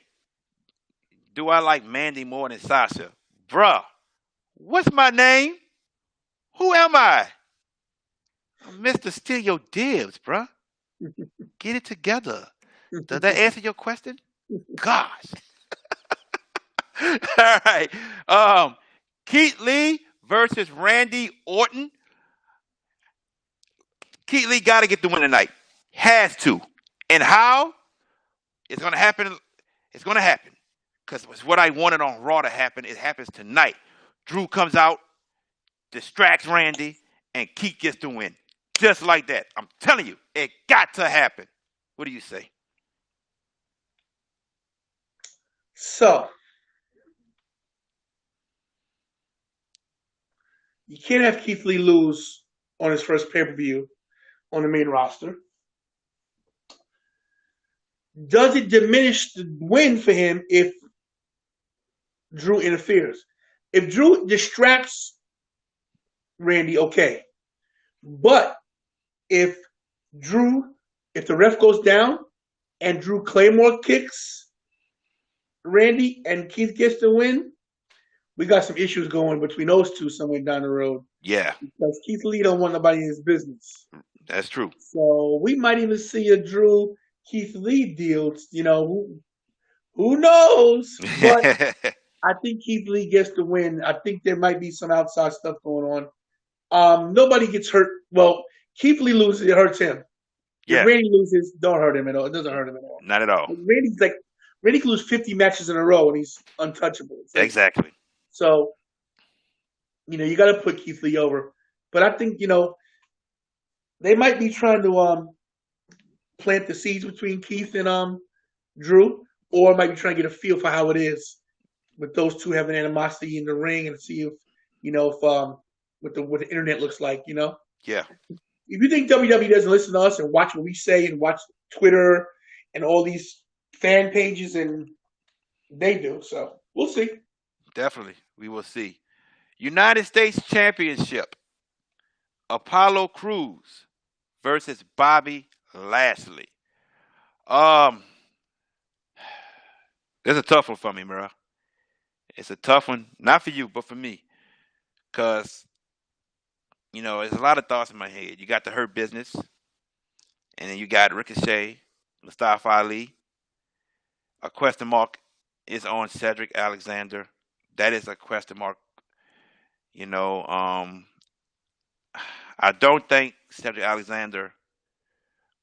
do I like Mandy more than Sasha? Bruh, what's my name? Who am I? I'm Mr. Steal Your Dibs, bruh. Get it together. Does that answer your question? Gosh. All right. Keith Lee versus Randy Orton. Keith Lee got to get the win tonight. Has to. And how? It's going to happen. It's going to happen. Because it's what I wanted on Raw to happen. It happens tonight. Drew comes out, distracts Randy, and Keith gets the win. Just like that. I'm telling you, it got to happen. What do you say? So you can't have Keith Lee lose on his first pay-per-view on the main roster. Does it diminish the win for him if Drew interferes? If Drew distracts Randy, okay. But if if the ref goes down and Drew Claymore kicks Randy and Keith gets the win, we got some issues going between those two somewhere down the road. Yeah. Because Keith Lee don't want nobody in his business. That's true. So we might even see a Drew Keith Lee deal. Who knows? But I think Keith Lee gets the win. I think there might be some outside stuff going on. Nobody gets hurt. Well, Keith Lee loses, it hurts him. Yeah. If Randy loses, don't hurt him at all. It doesn't hurt him at all. Not at all. Randy can lose 50 matches in a row and he's untouchable. Exactly. So, you got to put Keith Lee over. But I think, they might be trying to plant the seeds between Keith and Drew, or might be trying to get a feel for how it is with those two having animosity in the ring and see if what the internet looks like. Yeah. If you think WWE doesn't listen to us and watch what we say and watch Twitter and all these fan pages, and they do. So we'll see. Definitely, we will see. United States Championship. Apollo Crews versus Bobby Lashley. It's a tough one for me, bro. It's a tough one, not for you, but for me, because there's a lot of thoughts in my head. You got the Hurt Business, and then you got Ricochet, Mustafa Ali. A question mark is on Cedric Alexander. That is a question mark. I don't think Cedric Alexander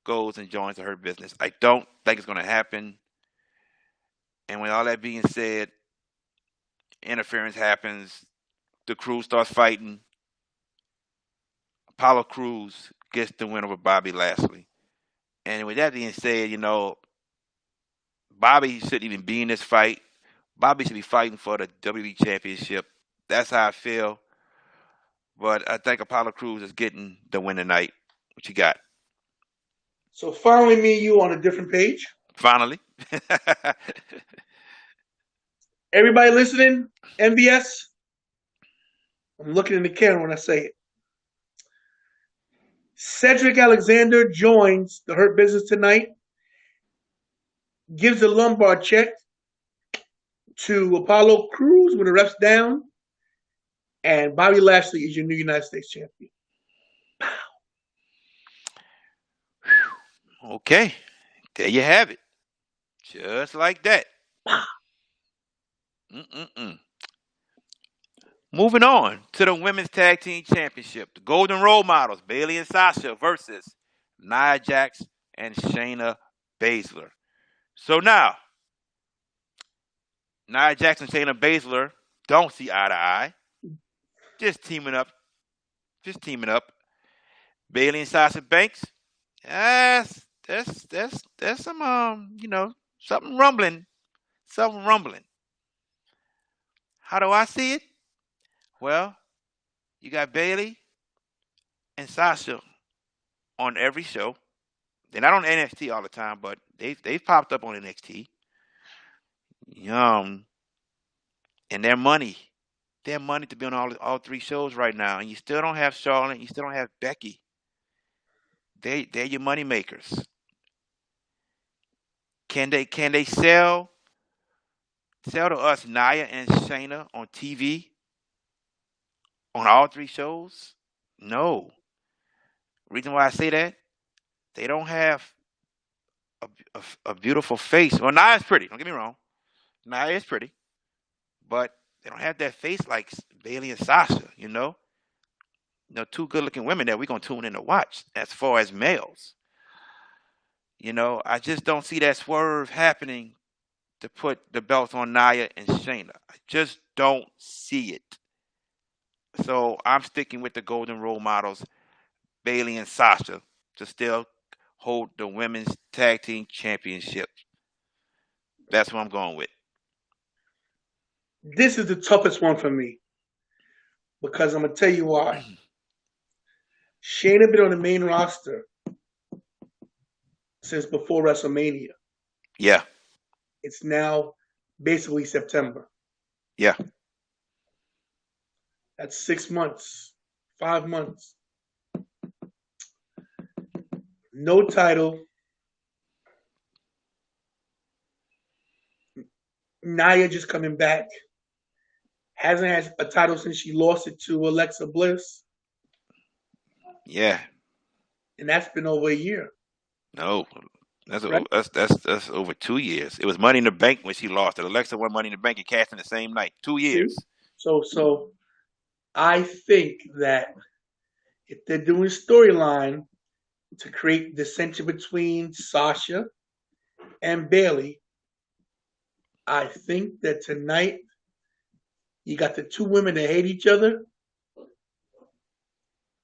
goes and joins the Hurt Business. I don't think it's going to happen. And with all that being said, interference happens. The Crew starts fighting. Apollo Crews gets the win over Bobby Lashley. And with that being said, Bobby shouldn't even be in this fight. Bobby should be fighting for the WWE Championship. That's how I feel. But I think Apollo Crews is getting the win tonight. What you got? So finally, me and you on a different page. Finally. Everybody listening, MVS, I'm looking in the camera when I say it. Cedric Alexander joins the Hurt Business tonight, gives a lumbar check to Apollo Crews when the ref's down, and Bobby Lashley is your new United States champion. Okay. There you have it. Just like that. Moving on to the Women's Tag Team Championship. The Golden Role Models, Bayley and Sasha versus Nia Jax and Shayna Baszler. So now, Nia Jax and Shayna Baszler don't see eye to eye. Just teaming up. Bayley and Sasha Banks. There's some something rumbling. How do I see it? Well, you got Bayley and Sasha on every show. They're not on NXT all the time, but they've popped up on NXT. And their money to be on all three shows right now, and you still don't have Charlotte, you still don't have Becky. They're your money makers. Can they sell to us Nia and Shayna on TV on all three shows? No. Reason why I say that, they don't have a beautiful face. Well, Nia's pretty. Don't get me wrong. Nia is pretty, but they don't have that face like Bailey and Sasha. Two good-looking women that we're gonna tune in to watch. As far as males, I just don't see that swerve happening to put the belts on Nia and Shayna. I just don't see it. So I'm sticking with the golden role models, Bailey and Sasha, to still hold the women's tag team championship. That's what I'm going with. This is the toughest one for me because I'm gonna tell you why. Shayna been on the main roster since before WrestleMania. Yeah. It's now basically September. Yeah. That's 6 months, 5 months. No title. Nia just coming back. Hasn't had a title since she lost it to Alexa Bliss. Yeah. And that's been over a year. No. That's over 2 years. It was Money in the Bank when she lost it. Alexa won Money in the Bank and cashed in the same night. 2 years. So I think that if they're doing storyline to create dissension between Sasha and Bailey, I think that tonight you got the two women that hate each other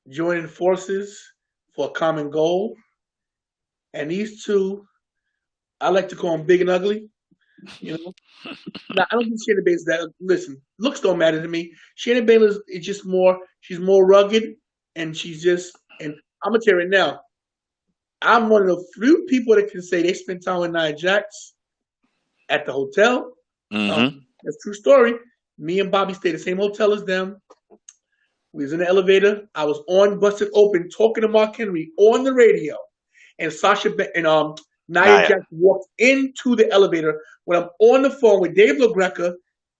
joining forces for a common goal. And these two, I like to call them big and ugly. Now, I don't think Shayna Baszler that. Listen, looks don't matter to me. Shayna Baszler is just more. She's more rugged, and she's just. And I'm gonna tell you right now, I'm one of the few people that can say they spent time with Nia Jax at the hotel. Mm-hmm. That's a true story. Me and Bobby stayed at the same hotel as them. We was in the elevator. I was on Busted Open talking to Mark Henry on the radio, and Sasha and Nia Jax walked into the elevator when I'm on the phone with Dave LaGreca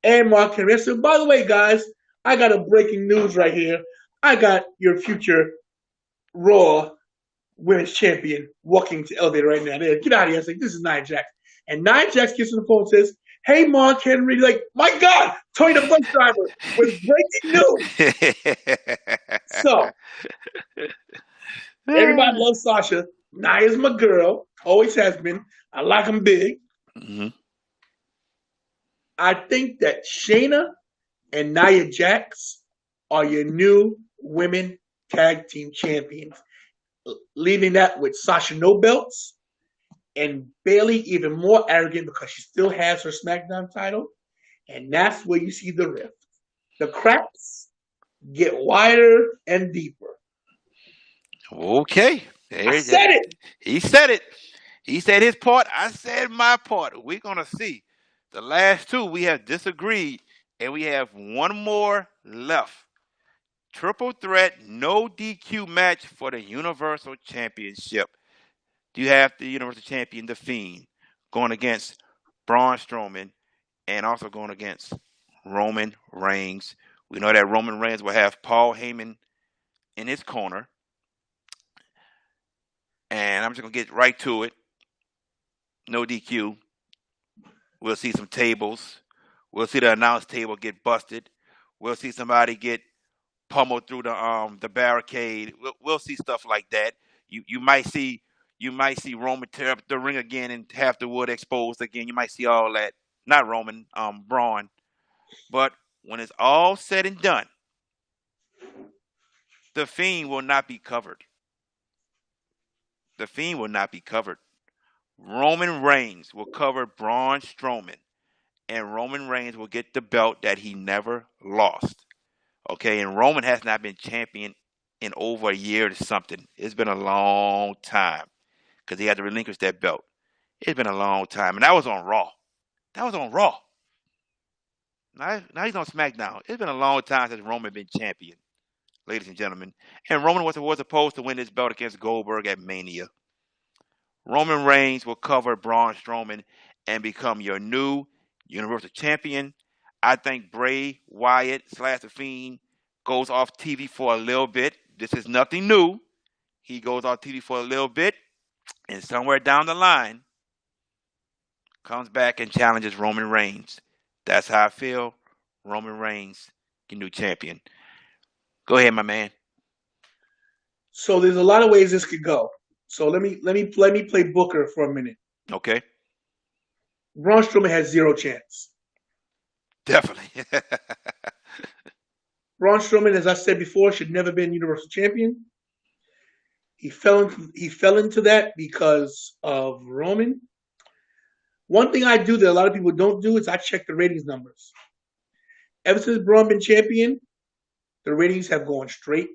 and Mark Henry. I said, by the way, guys, I got a breaking news right here. I got your future Raw Women's Champion walking to the elevator right now. Get out of here. I was like, this is Nia Jax. And Nia Jax gets on the phone and says, hey, Mark Henry. Like, my God, Tony the bus driver with breaking news. So, everybody loves Sasha. Nia's my girl. Always has been. I like them big. Mm-hmm. I think that Shayna and Nia Jax are your new women tag team champions. Leaving that with Sasha no belts and Bailey even more arrogant because she still has her SmackDown title. And that's where you see the rift. The cracks get wider and deeper. Okay. I said it. He said it. He said his part. I said my part. We're going to see. The last two we have disagreed, and we have one more left. Triple threat, no DQ match for the Universal Championship. You have the Universal Champion, The Fiend, going against Braun Strowman and also going against Roman Reigns. We know that Roman Reigns will have Paul Heyman in his corner. And I'm just going to get right to it. No DQ. We'll see some tables. We'll see the announce table get busted. We'll see somebody get pummeled through the barricade. We'll see stuff like that. You might see Roman tear up the ring again and have the wood exposed again. You might see all that. Not Roman, Braun. But when it's all said and done, the Fiend will not be covered. The Fiend will not be covered. Roman Reigns will cover Braun Strowman, and Roman Reigns will get the belt that he never lost. Okay, and Roman has not been champion in over a year or something. It's been a long time because he had to relinquish that belt. It's been a long time, and that was on Raw. Now he's on SmackDown. It's been a long time since Roman been champion, ladies and gentlemen. And Roman was supposed to win this belt against Goldberg at Mania. Roman Reigns will cover Braun Strowman and become your new Universal Champion. I think Bray Wyatt / The Fiend goes off TV for a little bit. This is nothing new. He goes off TV for a little bit, and somewhere down the line, comes back and challenges Roman Reigns. That's how I feel. Roman Reigns, your new champion. Go ahead, my man. So there's a lot of ways this could go. So let me play Booker for a minute. Okay. Braun Strowman has zero chance. Definitely. Braun Strowman, as I said before, should never been Universal Champion. He fell into that because of Roman. One thing I do that a lot of people don't do is I check the ratings numbers. Ever since Braun been champion, the ratings have gone straight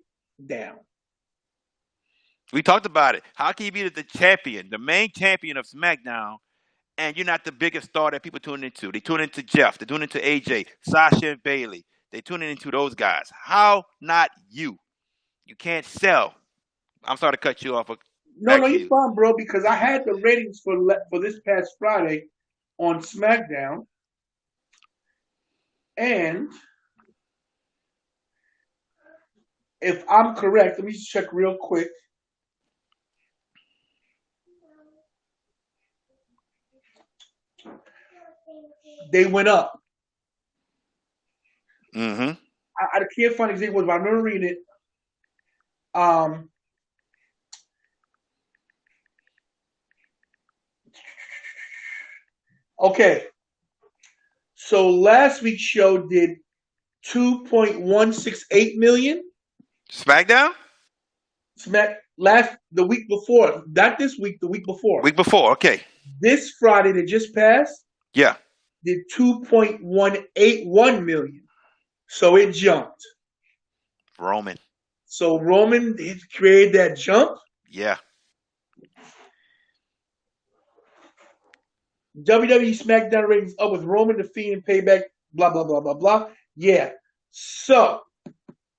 down. We talked about it. How can you be the champion, the main champion of SmackDown, and you're not the biggest star that people tune into? They tune into Jeff. They tune into AJ, Sasha, and Bailey. They tune into those guys. How not you? You can't sell. I'm sorry to cut you off. No, you're fine, bro, because I had the ratings for this past Friday on SmackDown. And if I'm correct, let me just check real quick. They went up. Mm-hmm. I can't find examples, but I remember reading it. Okay. So last week's show did 2.168 million. SmackDown? The week before. Not this week, the week before. Week before, okay. This Friday that just passed. Yeah. Did 2.181 million. So it jumped. Roman. So Roman created that jump. Yeah. WWE Smackdown ratings up with Roman, The Fiend, and Payback, blah, blah, blah, blah, blah. Yeah. So,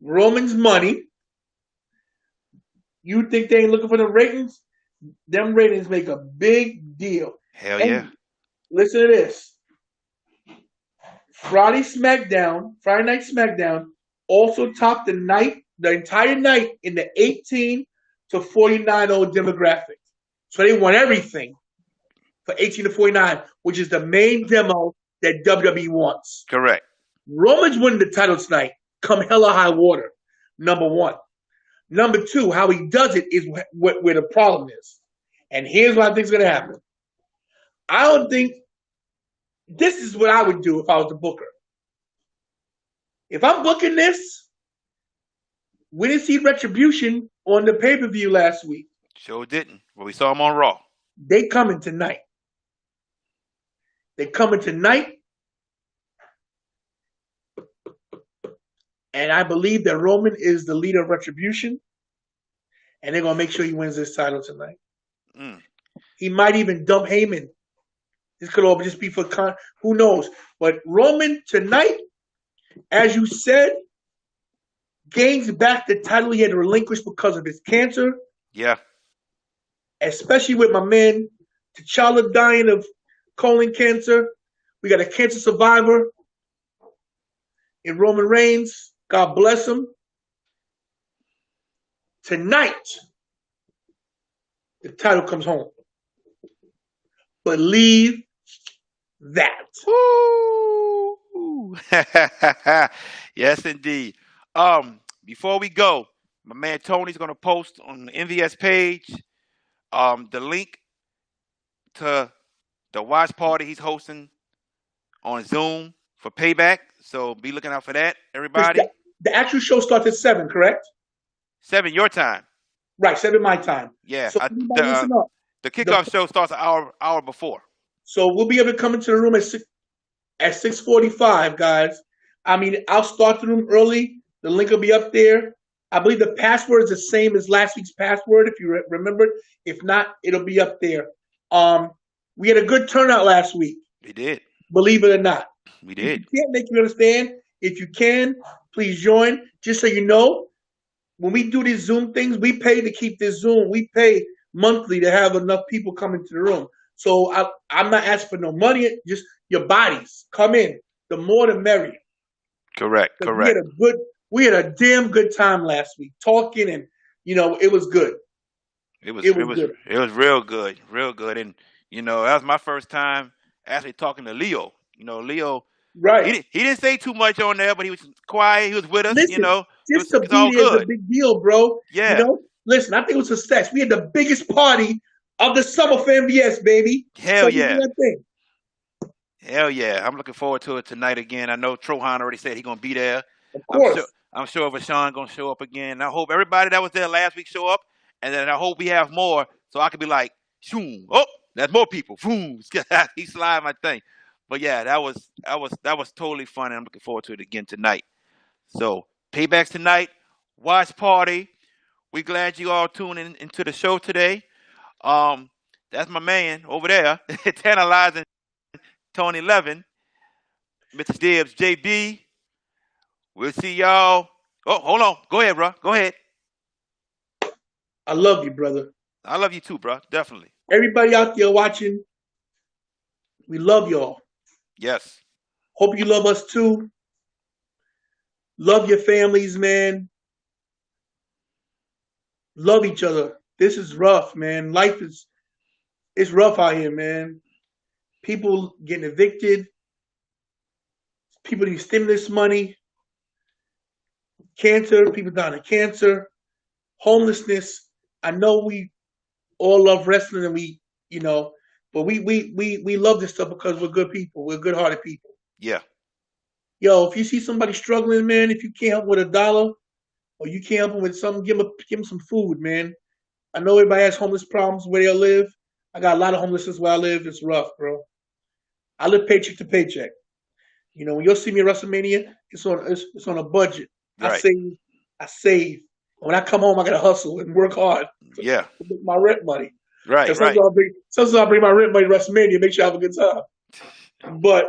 Roman's money. You think they ain't looking for the ratings? Them ratings make a big deal. Hell yeah. Listen to this. Friday Night SmackDown also topped the entire night in the 18 to 49-year-old demographic. So they won everything for 18 to 49, which is the main demo that WWE wants. Correct. Roman's winning the title tonight, come hella high water, number one. Number two, how he does it is where the problem is. And here's what I think is going to happen. I don't think this is what I would do if I was the booker. If I'm booking this, we didn't see Retribution on the pay-per-view last week. Sure didn't. But we saw him on Raw. They coming tonight. And I believe that Roman is the leader of Retribution. And they're going to make sure he wins this title tonight. He might even dump Heyman. This could all just be for who knows. But Roman tonight, as you said, gains back the title he had relinquished because of his cancer. Yeah. Especially with my man T'Challa dying of colon cancer. We got a cancer survivor in Roman Reigns. God bless him. Tonight, the title comes home. Believe that. Woo! Yes, indeed. Before we go, my man Tony's going to post on the MVS page the link to the watch party he's hosting on Zoom for Payback. So be looking out for that, everybody. The actual show starts at 7, correct? 7 your time. Right, 7 my time. Yeah. So the kickoff show starts an hour before. So we'll be able to come into the room at 6:45, guys. I mean, I'll start the room early. The link will be up there. I believe the password is the same as last week's password, if you remember. If not, it'll be up there. We had a good turnout last week. We did. Believe it or not. We did. Can't make you understand. If you can, please join. Just so you know, when we do these Zoom things, we pay to keep this Zoom. We pay monthly to have enough people come into the room. So I'm not asking for no money, just your bodies come in. The more the merrier. Correct. We had a damn good time last week talking, and it was good. It was It was good. it was real good, and that was my first time actually talking to Leo. Leo, Right. he didn't say too much on there, but he was quiet. He was with us. Listen, just to It's be all there is a good. big deal, bro. Yeah. Listen, I think it was a success. We had the biggest party of the summer for MVS, baby. Hell So we yeah. did that thing. Hell yeah. I'm looking forward to it tonight again. I know Trohan already said he's gonna be there. Of course. I'm sure Vashawn gonna show up again. I hope everybody that was there last week show up, and then I hope we have more so I can be like, shoom, oh, there's more people. Boom. He slide my thing. But yeah, that was totally fun, and I'm looking forward to it again tonight. So paybacks tonight, watch party. We glad you all tuned into the show today. That's my man over there, Tantilizingtonyleven, Mr. Dibbs, JB. We'll see y'all. Oh, hold on. Go ahead, bro. Go ahead. I love you, brother. I love you too, bro. Definitely. Everybody out there watching, we love y'all. Yes. Hope you love us too. Love your families, man. Love each other. This is rough, man. It's rough out here, man. People getting evicted. People need stimulus money. Cancer, people dying of cancer. Homelessness. I know we all love wrestling and but we love this stuff because we're good people. We're good-hearted people. Yeah. Yo, if you see somebody struggling, man, if you can't help with $1 or you can't help them with something, give them some food, man. I know everybody has homeless problems where they live. I got a lot of homelessness where I live. It's rough, bro. I live paycheck to paycheck. When you'll see me at WrestleMania, it's on a budget. Right. I save. When I come home, I gotta hustle and work hard to make my rent money. Right. Sometimes I'll bring my rent money to WrestleMania, make sure I have a good time. But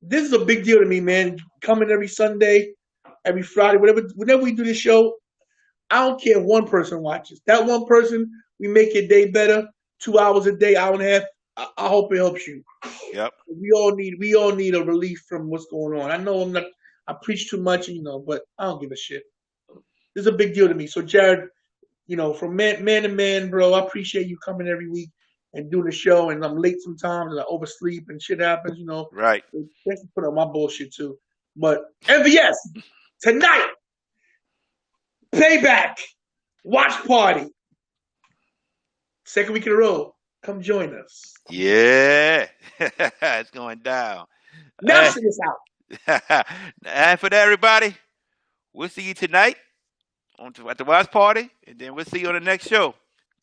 this is a big deal to me, man. Coming every Sunday, every Friday, whenever we do this show, I don't care if one person watches. That one person, we make your day better. 2 hours a day, hour and a half. I hope it helps you. Yep. We all need a relief from what's going on. I know I preach too much, but I don't give a shit. This is a big deal to me. So Jared, from man to man, bro, I appreciate you coming every week and doing the show. And I'm late sometimes and I oversleep and shit happens, Right. Thanks for putting up my bullshit too. But MVS, tonight, payback, watch party. Second week in a row. Come join us. Yeah. It's going down. Now sing us out. And for that, everybody, we'll see you tonight at the watch party, and then we'll see you on the next show.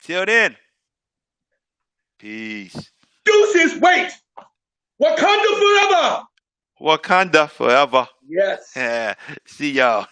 Till then, peace. Deuces, wait. Wakanda forever. Wakanda forever. Yes. See y'all.